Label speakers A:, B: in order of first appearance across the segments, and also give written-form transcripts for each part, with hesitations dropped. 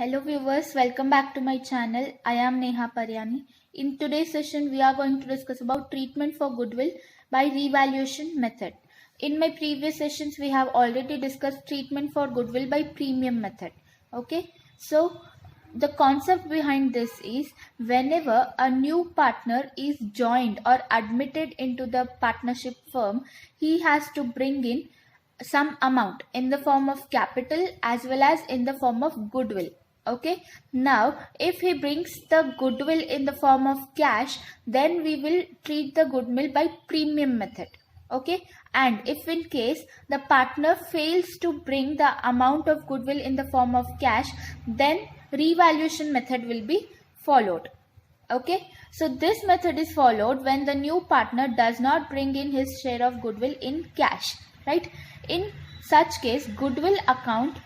A: Hello viewers, welcome back to my channel. I am Neha Paryani. In today's session, we are going to discuss about treatment for goodwill by revaluation method. In my previous sessions, we have already discussed treatment for goodwill by premium method. Okay, so the concept behind this is whenever a new partner is joined or admitted into the partnership firm, he has to bring in some amount in the form of capital as well as in the form of goodwill. Okay, now if he brings the goodwill in the form of cash, then we will treat the goodwill by premium method. Okay, and if in case the partner fails to bring the amount of goodwill in the form of cash, then revaluation method will be followed. Okay, so this method is followed when the new partner does not bring in his share of goodwill in cash, right? In such case, goodwill account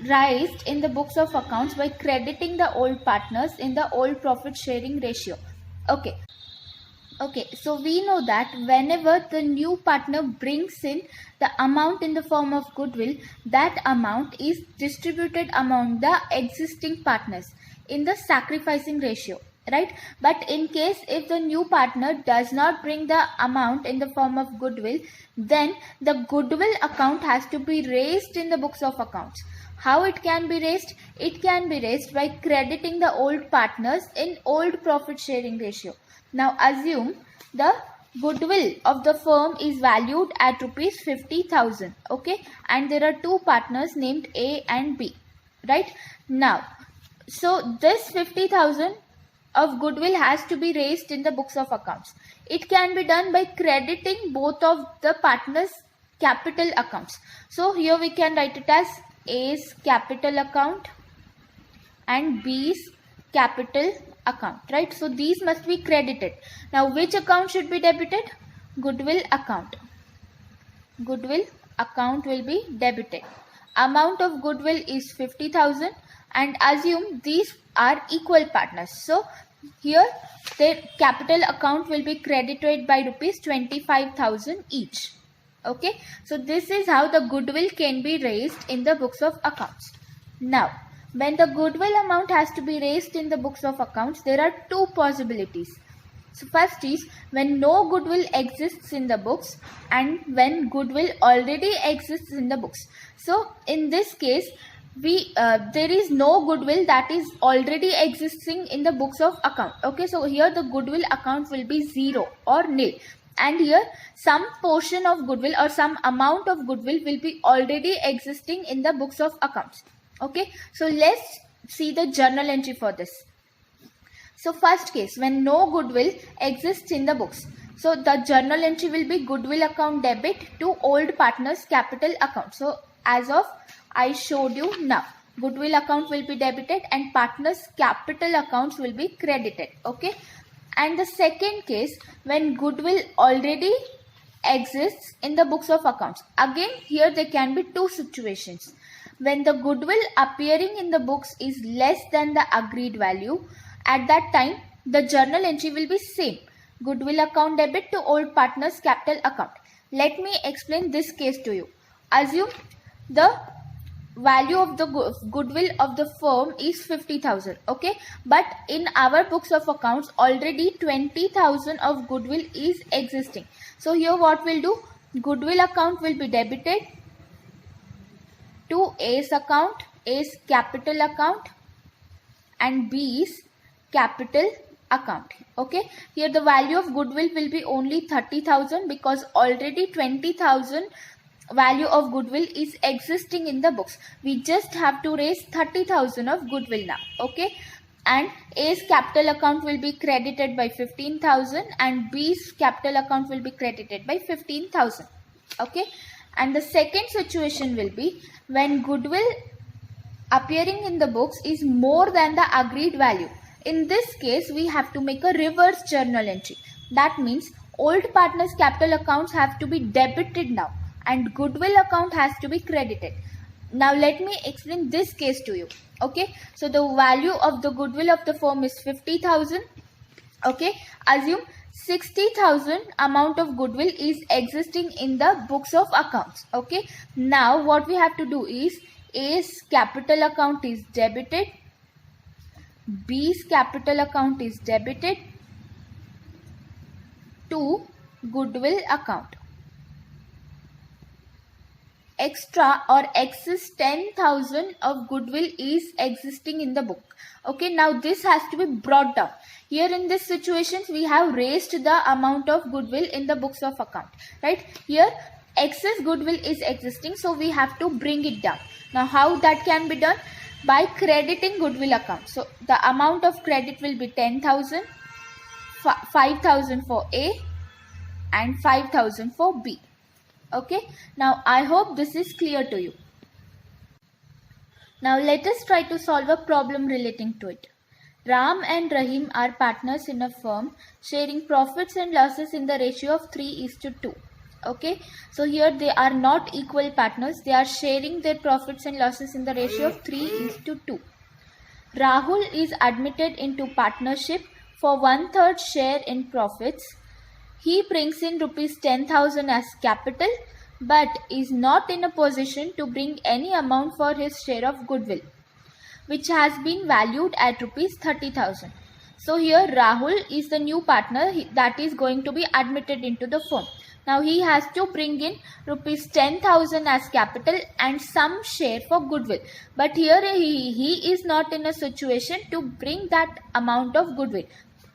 A: raised in the books of accounts by crediting the old partners in the old profit sharing ratio. Okay, so we know that whenever the new partner brings in the amount in the form of goodwill, that amount is distributed among the existing partners in the sacrificing ratio, right? But in case if the new partner does not bring the amount in the form of goodwill, then the goodwill account has to be raised in the books of accounts. How it can be raised? It can be raised by crediting the old partners in old profit sharing ratio. Now assume the goodwill of the firm is valued at rupees 50,000. Okay, and there are two partners named A and B, right? Now, so this 50,000 of goodwill has to be raised in the books of accounts. It can be done by crediting both of the partners' capital accounts. So here we can write it as A's capital account and B's capital account, right? So these must be credited. Now which account should be debited? Goodwill account. Goodwill account will be debited. Amount of goodwill is 50,000 and assume these are equal partners. So here their capital account will be credited by rupees 25,000 each. Okay, so this is how the goodwill can be raised in the books of accounts. Now, when the goodwill amount has to be raised in the books of accounts, there are two possibilities. So first is when no goodwill exists in the books and when goodwill already exists in the books. So in this case, there is no goodwill that is already existing in the books of account. Okay, so here the goodwill account will be 0 or nil. And here some portion of goodwill or some amount of goodwill will be already existing in the books of accounts. Okay, so let's see the journal entry for this. So first case, when no goodwill exists in the books, so the journal entry will be goodwill account debit to old partners capital account. So as of I showed you now, goodwill account will be debited and partners capital accounts will be credited. Okay, and the second case, when goodwill already exists in the books of accounts. Again, here there can be two situations. When the goodwill appearing in the books is less than the agreed value, at that time the journal entry will be same. Goodwill account debit to old partners capital account. Let me explain this case to you. Assume the value of the goodwill of the firm is 50,000. Okay, but in our books of accounts already 20,000 of goodwill is existing. So here what we'll do, goodwill account will be debited to A's account, A's capital account and B's capital account. Okay, here the value of goodwill will be only 30,000 because already 20,000 value of goodwill is existing in the books. We just have to raise 30,000 of goodwill now. Okay, and A's capital account will be credited by 15,000 and B's capital account will be credited by 15,000. Okay, and the second situation will be when goodwill appearing in the books is more than the agreed value. In this case, we have to make a reverse journal entry. That means old partners capital accounts have to be debited now and goodwill account has to be credited. Now let me explain this case to you. Okay, so the value of the goodwill of the firm is 50,000. Okay, assume 60,000 amount of goodwill is existing in the books of accounts. Okay, now what we have to do is A's capital account is debited B's capital account is debited to goodwill account. Extra or excess 10,000 of goodwill is existing in the book. Okay, now this has to be brought down. Here in this situation, we have raised the amount of goodwill in the books of account, right? Here excess goodwill is existing, so we have to bring it down. Now how that can be done? By crediting goodwill account. So the amount of credit will be 10,000, 5,000 for A and 5,000 for B. Okay, now I hope this is clear to you. Now let us try to solve a problem relating to it. Ram and Rahim are partners in a firm sharing profits and losses in the ratio of 3:2. Okay, so here they are not equal partners, they are sharing their profits and losses in the ratio of 3:2. Rahul is admitted into partnership for 1/3 share in profits. He brings in rupees 10,000 as capital but is not in a position to bring any amount for his share of goodwill, which has been valued at rupees 30,000. So here Rahul is the new partner that is going to be admitted into the firm. Now he has to bring in rupees 10,000 as capital and some share for goodwill. But here he is not in a situation to bring that amount of goodwill.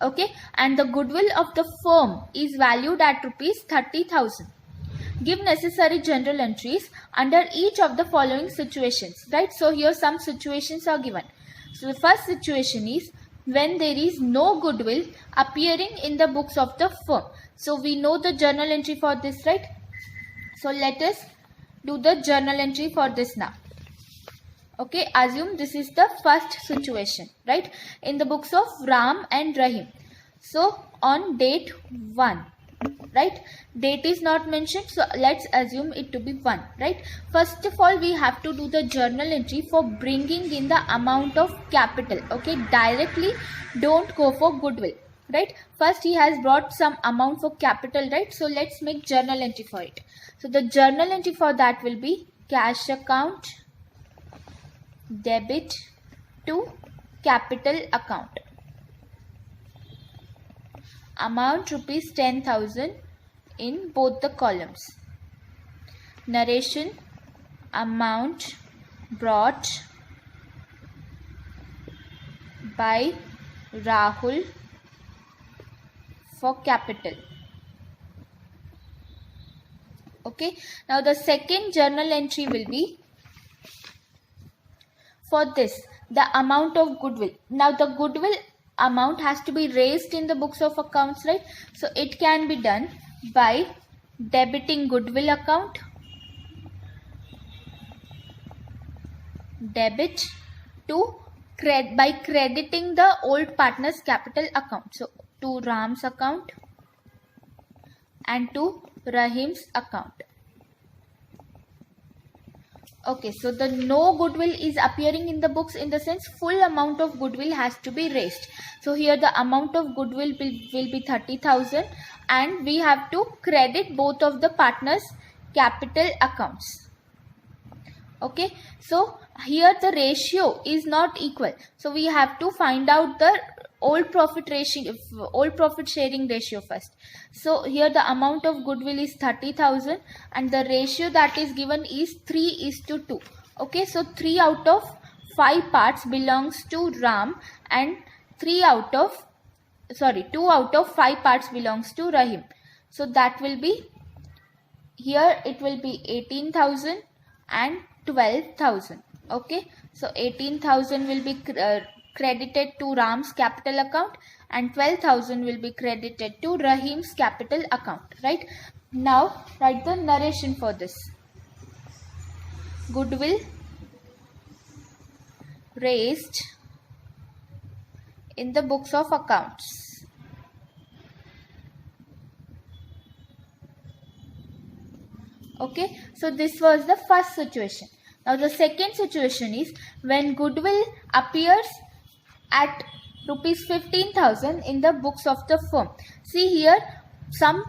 A: Okay, and the goodwill of the firm is valued at rupees 30,000. Give necessary journal entries under each of the following situations, right? So here some situations are given. So the first situation is when there is no goodwill appearing in the books of the firm. So we know the journal entry for this, right? So let us do the journal entry for this now. Okay, assume this is the first situation, right? In the books of Ram and Rahim. So on date 1, right? Date is not mentioned, so let's assume it to be 1, right? First of all, we have to do the journal entry for bringing in the amount of capital. Okay, directly don't go for goodwill, right? First he has brought some amount for capital, right? So let's make journal entry for it. So the journal entry for that will be cash account debit to capital account. Amount rupees 10,000 in both the columns. Narration: amount brought by Rahul for capital. Okay, now the second journal entry will be for this, the amount of goodwill. Now the goodwill amount has to be raised in the books of accounts, right? So it can be done by debiting goodwill account, debit to by crediting the old partner's capital account. So to Ram's account and to Rahim's account. Okay, so the no goodwill is appearing in the books, in the sense full amount of goodwill has to be raised. So here the amount of goodwill will be 30,000 and we have to credit both of the partners' capital accounts. Okay, so here the ratio is not equal. So we have to find out the old profit sharing ratio first. So here the amount of goodwill is 30,000 and the ratio that is given is 3:2. Okay, so 3 out of 5 parts belongs to Ram and 2 out of 5 parts belongs to Rahim. So that will be, here it will be 18,000 and 12,000. Okay, so 18,000 will be credited to Ram's capital account and 12,000 will be credited to Rahim's capital account, right? Now write the narration for this. Goodwill raised in the books of accounts. Okay, so this was the first situation. Now the second situation is when goodwill appears at rupees 15,000 in the books of the firm. See here some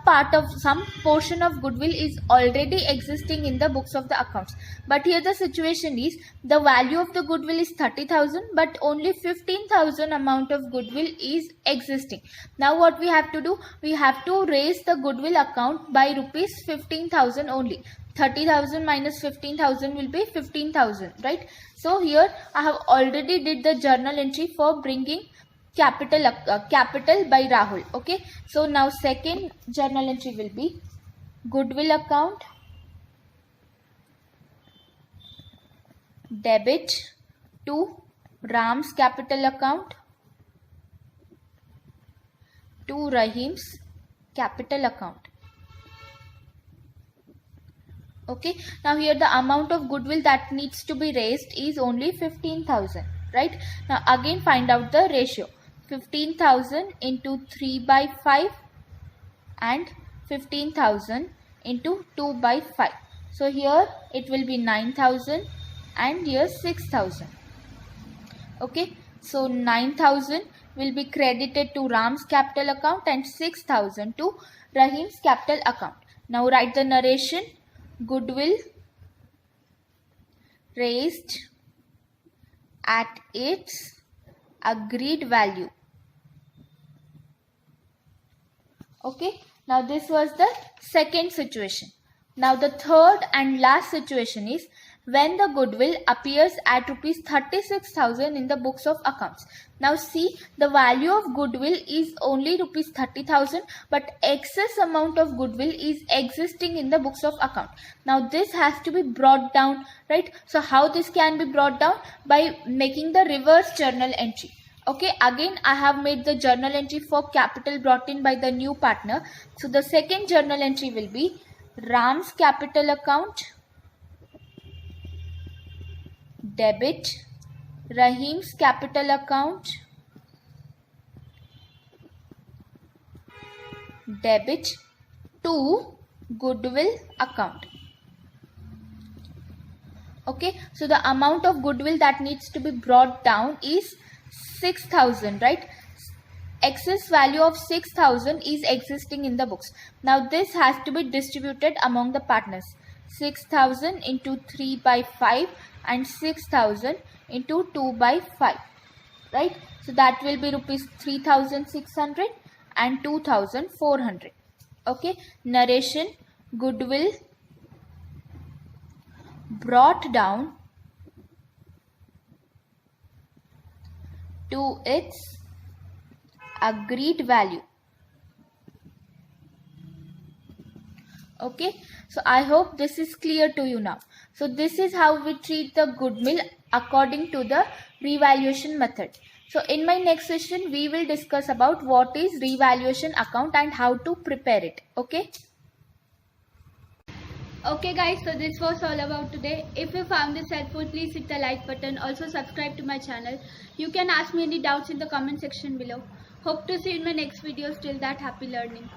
A: portion of goodwill is already existing in the books of the accounts. But here the situation is the value of the goodwill is 30,000, but only 15,000 amount of goodwill is existing. Now what we have to do, we have to raise the goodwill account by rupees 15,000 only. 30,000 minus 15,000 will be 15,000, right? So here I have already did the journal entry for bringing capital by Rahul. Okay, so now second journal entry will be goodwill account, debit to Ram's capital account to Rahim's capital account. Okay, now here the amount of goodwill that needs to be raised is only 15,000, right? Now again find out the ratio. 15,000 into 3 by 5 and 15,000 into 2 by 5. So here it will be 9,000 and here 6,000. Okay, so 9,000 will be credited to Ram's capital account and 6,000 to Rahim's capital account. Now write the narration. Goodwill raised at its agreed value. Okay, now this was the second situation. Now the third and last situation is when the goodwill appears at rupees 36,000 in the books of accounts. Now see, the value of goodwill is only rupees 30,000, but excess amount of goodwill is existing in the books of account. Now this has to be brought down, right? So how this can be brought down? By making the reverse journal entry. Okay, again I have made the journal entry for capital brought in by the new partner. So the second journal entry will be Ram's capital account, debit Rahim's capital account, debit to goodwill account. Okay, so the amount of goodwill that needs to be brought down is 6,000, right? Excess value of 6,000 is existing in the books. Now this has to be distributed among the partners. 6,000 into 3 by 5 and 6,000 into 2 by 5, right? So that will be rupees 3,600 and 2,400. Okay, narration. Goodwill brought down to its agreed value. Okay, so I hope this is clear to you now. So this is how we treat the goodwill according to the revaluation method. So in my next session we will discuss about what is revaluation account and how to prepare it. Okay.
B: Okay guys, so this was all about today. If you found this helpful, please hit the like button. Also subscribe to my channel. You can ask me any doubts in the comment section below. Hope to see you in my next videos. Till that, happy learning.